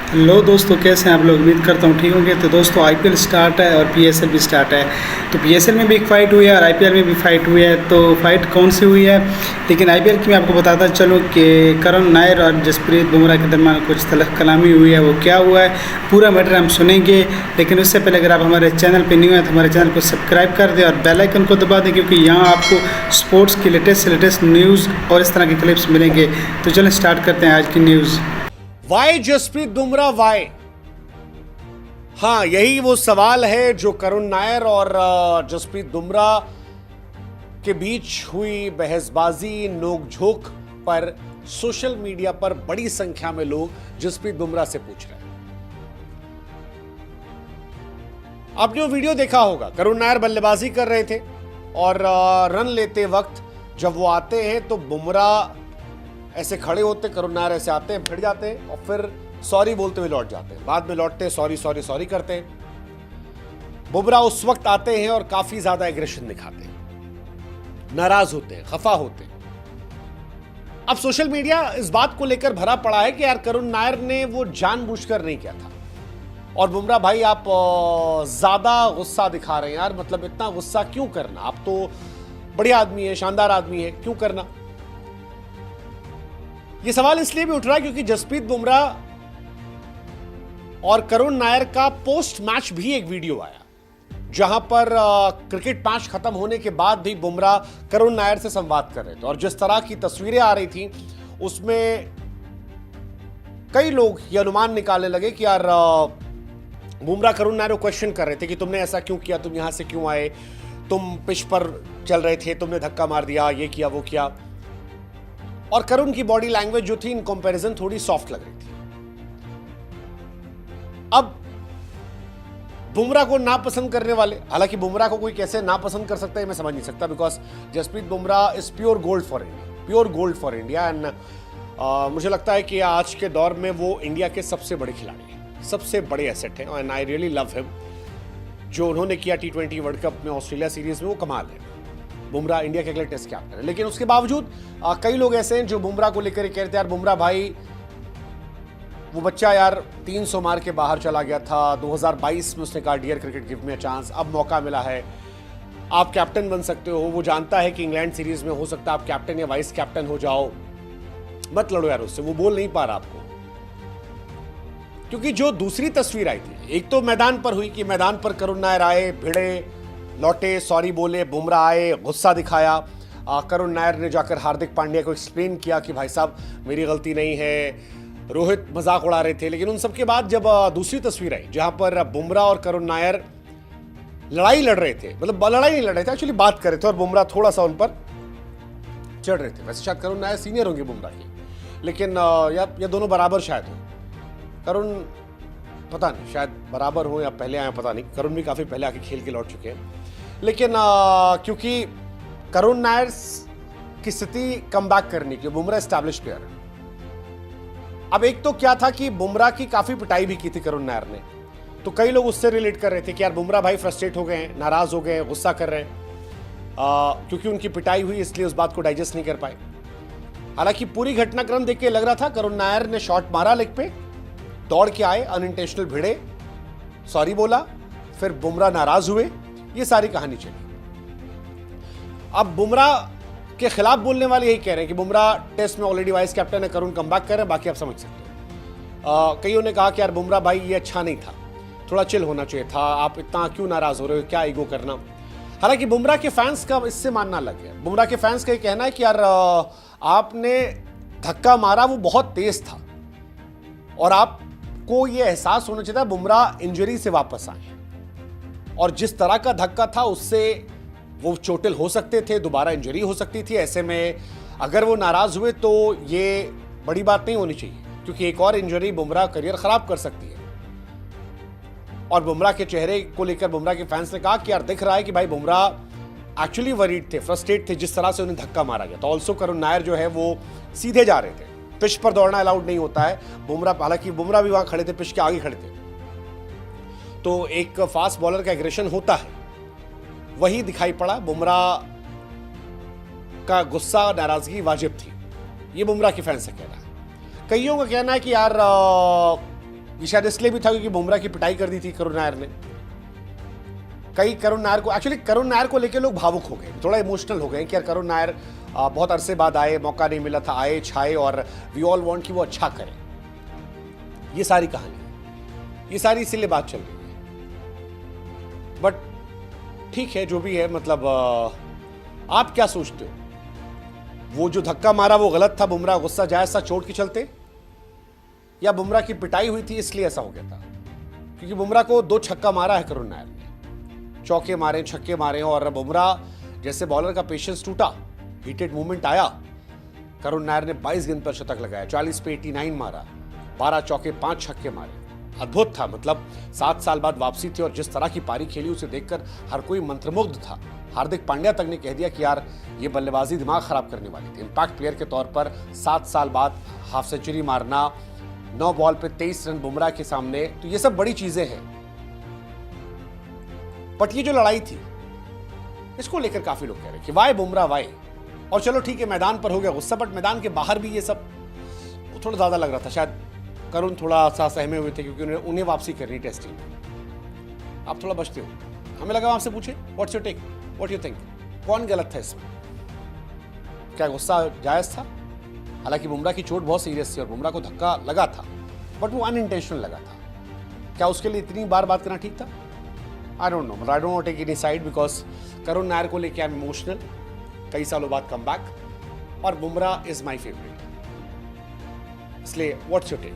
Hello दोस्तों, कैसे हैं आप लोग। उम्मीद करता हूँ ठीक होंगे। तो दोस्तों आईपीएल स्टार्ट है और पीएसएल भी स्टार्ट है। तो पीएसएल में भी एक फ़ाइट हुई है और आईपीएल में भी फ़ाइट हुई है। तो फ़ाइट कौन सी हुई है, लेकिन आईपीएल की मैं आपको बताता चलूँ कि करण नायर और जसप्रीत बुमराह के दरमियान कुछ तलख कलामी हुई है। वो क्या हुआ है, पूरा मैटर हम सुनेंगे। लेकिन उससे पहले अगर आप हमारे चैनल पर न्यू हैं तो हमारे चैनल को सब्सक्राइब कर दें और बेल आइकन को दबा दें, क्योंकि यहाँ आपको स्पोर्ट्स की लेटेस्ट से लेटेस्ट न्यूज़ और इस तरह के क्लिप्स मिलेंगे। तो चलें स्टार्ट करते हैं आज की news. Why Jasprit Bumrah why. हाँ, यही वो सवाल है जो करुण नायर और जसप्रीत बुमराह के बीच हुई बहसबाजी नोकझोंक पर सोशल मीडिया पर बड़ी संख्या में लोग जसप्रीत बुमराह से पूछ रहे हैं। आपने वो वीडियो देखा होगा, करुण नायर बल्लेबाजी कर रहे थे और रन लेते वक्त जब वो आते हैं तो बुमराह ऐसे खड़े होते, करुण नायर ऐसे आते हैं, भिड़ जाते हैं और फिर सॉरी बोलते हुए लौट जाते हैं। बाद में लौटते हैं, सॉरी सॉरी सॉरी करते हैं। बुमराह उस वक्त आते हैं और काफी ज्यादा एग्रेशन दिखाते हैं, नाराज होते हैं, खफा होते हैं। अब सोशल मीडिया इस बात को लेकर भरा पड़ा है कि यार करुण नायर ने वो जानबूझकर नहीं किया था और बुमराह भाई आप ज्यादा गुस्सा दिखा रहे हैं यार, मतलब इतना गुस्सा क्यों करना, आप तो बढ़िया आदमी है, शानदार आदमी है, क्यों करना। यह सवाल इसलिए भी उठ रहा है क्योंकि जसप्रीत बुमराह और करुण नायर का पोस्ट मैच भी एक वीडियो आया, जहां पर क्रिकेट मैच खत्म होने के बाद भी बुमराह करुण नायर से संवाद कर रहे थे और जिस तरह की तस्वीरें आ रही थी उसमें कई लोग ये अनुमान निकालने लगे कि यार बुमराह करुण नायर को क्वेश्चन कर रहे थे कि तुमने ऐसा क्यों किया, तुम यहां से क्यों आए, तुम पिच पर चल रहे थे, तुमने धक्का मार दिया, ये किया वो किया। और करुण की बॉडी लैंग्वेज जो थी इन कंपैरिजन थोड़ी सॉफ्ट लग रही थी। अब बुमराह को नापसंद करने वाले, हालांकि बुमराह को कोई कैसे नापसंद कर सकता है मैं समझ नहीं सकता, because Jasprit Bumrah is pure gold for India, pure gold for India. And मुझे लगता है कि आज के दौर में वो इंडिया के सबसे बड़े खिलाड़ी हैं, सबसे बड़े एसेट हैं and I really love him. जो उन्होंने किया T20 वर्ल्ड कप में, ऑस्ट्रेलिया सीरीज में, वो कमाल है। बुमराह इंडिया के अगले टेस्ट कैप्टन है, लेकिन उसके बावजूद कई लोग ऐसे हैं जो बुमराह को लेकर कह रहे थे यार बुमराह भाई वो बच्चा यार 300 मार के बाहर चला गया था, 2022 में उसने कहा dear cricket give me a chance, अब मौका मिला है, आप कैप्टन बन सकते हो। वो जानता है कि इंग्लैंड सीरीज में हो सकता है आप कैप्टन या वाइस कैप्टन हो जाओ, मत लड़ो यार उससे। वो बोल नहीं पा रहा आपको, क्योंकि जो दूसरी तस्वीर आई थी, एक तो मैदान पर हुई कि मैदान पर करुण नायर आए, भिड़े, लौटे, सॉरी बोले, बुमराह आए, गुस्सा दिखाया। करुण नायर ने जाकर हार्दिक पांड्या को एक्सप्लेन किया कि भाई साहब मेरी गलती नहीं है, रोहित मजाक उड़ा रहे थे। लेकिन उन सबके बाद जब दूसरी तस्वीर आई जहां पर बुमराह और करुण नायर लड़ाई लड़ रहे थे, मतलब लड़ाई नहीं लड़ रहे थे, एक्चुअली बात कर रहे थे और बुमराह थोड़ा सा उन पर चढ़ रहे थे। वैसे शायद करुण नायर सीनियर होंगे बुमराह के, लेकिन या दोनों बराबर शायद हो। करुण पता नहीं, शायद बराबर हो या पहले आए, पता नहीं। करुण भी काफी पहले आके खेल के लौट चुके हैं, लेकिन क्योंकि करुण नायर की स्थिति कम बैक करने की, बुमराह एस्टैब्लिश प्लेयर है। अब एक तो क्या था कि बुमराह की काफी पिटाई भी की थी करुण नायर ने, तो कई लोग उससे रिलेट कर रहे थे कि यार बुमराह भाई फ्रस्ट्रेट हो गए हैं, नाराज हो गए हैं, गुस्सा कर रहे हैं क्योंकि उनकी पिटाई हुई, इसलिए उस बात को डाइजेस्ट नहीं कर पाए। हालांकि पूरी घटनाक्रम देख के लग रहा था करुण नायर ने शॉट मारा लेग पे, दौड़ के आए, अनइंटेंशनल भिड़े, सॉरी बोला, फिर बुमराह नाराज हुए, ये सारी कहानी चली। अब बुमराह के खिलाफ बोलने वाले यही कह रहे हैं कि बुमराह टेस्ट में ऑलरेडी वाइस कैप्टन है, करुण कमबैक कर रहे हैं, बाकी आप समझ सकते हो। कईयों ने कहा कि यार बुमराह भाई ये अच्छा नहीं था, थोड़ा चिल होना चाहिए था, आप इतना क्यों नाराज हो रहे हो, क्या ईगो करना। हालांकि बुमराह के फैंस का इससे मानना लग गया। बुमराह के फैंस का ये कहना है कि यार आपने धक्का मारा, वो बहुत तेज था और आपको ये एहसास होना चाहिए था बुमराह इंजरी से वापस आए, और जिस तरह का धक्का था उससे वो चोटिल हो सकते थे, दोबारा इंजरी हो सकती थी। ऐसे में अगर वो नाराज हुए तो ये बड़ी बात नहीं होनी चाहिए, क्योंकि एक और इंजरी बुमराह करियर खराब कर सकती है। और बुमराह के चेहरे को लेकर बुमराह के फैंस ने कहा कि यार दिख रहा है कि भाई बुमराह एक्चुअली वरीड थे, फ्रस्ट्रेट थे जिस तरह से उन्हें धक्का मारा गया। तो ऑल्सो करुण नायर जो है वो सीधे जा रहे थे, पिच पर दौड़ना अलाउड नहीं होता है। बुमराह, हालांकि बुमराह भी वहां खड़े थे, पिच के आगे खड़े थे, तो एक फास्ट बॉलर का एग्रेशन होता है, वही दिखाई पड़ा। बुमराह का गुस्सा, नाराजगी वाजिब थी, ये बुमराह के फैंस से कहना है। कईयों का कहना है कि यार ये शायद इसलिए भी था क्योंकि बुमराह की पिटाई कर दी थी करुण नायर ने। कई करुण नायर को, एक्चुअली करुण नायर को लेकर लोग भावुक हो गए, थोड़ा इमोशनल हो गए कि यार करुण नायर बहुत अरसे बाद आए, मौका नहीं मिला था, आए छाए और वी ऑल वांट कि वो अच्छा करे। ये सारी कहानी है, ये सारी इसीलिए बात चल रही है। बट ठीक है, जो भी है, मतलब आप क्या सोचते हो? वो जो धक्का मारा वो गलत था, बुमराह गुस्सा जायज था चोट के चलते, या बुमराह की पिटाई हुई थी इसलिए ऐसा हो गया था? क्योंकि बुमराह को 2 छक्का मारा है करुण नायर ने, चौके मारे, छक्के मारे, और बुमराह जैसे बॉलर का पेशेंस टूटा, हीटेड मूवमेंट आया, करुण नायर ने 22 गेंद पर शतक लगाया, 40 पे 89 मारा, 12 चौके 5 छक्के मारे। अद्भुत था, मतलब 7 साल बाद वापसी थी और जिस तरह की पारी खेली उसे देखकर हर कोई मंत्रमुग्ध था। हार्दिक पांड्या तक ने कह दिया कि यार ये बल्लेबाजी दिमाग खराब करने वाली थी। इंपैक्ट प्लेयर के तौर पर 7 साल बाद हाफ सेंचुरी मारना, 9 बॉल पे 23 रन बुमराह के सामने, तो ये सब बड़ी चीजें हैं। बट ये जो लड़ाई थी इसको लेकर काफी लोग कह रहे कि वाई बुमराह वाई, और चलो ठीक है मैदान पर हो गया गुस्सा, बट मैदान के बाहर भी ये सब थोड़ा ज्यादा लग रहा था। शायद करुण थोड़ा सा सहमे हुए थे क्योंकि उन्हें वापसी करनी टेस्टिंग में। आप थोड़ा बचते हो, हमें लगा आपसे पूछे what's your take, what you think, कौन गलत था इसमें? क्या गुस्सा जायज था? हालांकि बुमराह की चोट बहुत सीरियस थी और बुमराह को धक्का लगा था, बट वो अनइंटेंशनल लगा था। क्या उसके लिए इतनी बार बात करना ठीक था? I don't know, but I don't want to take any side because Karun Nair को लेके आई एम इमोशनल। कई सालों बाद कम बैक, और बुमराह इज माई फेवरेट, इसलिए व्हाट्स योर टेक?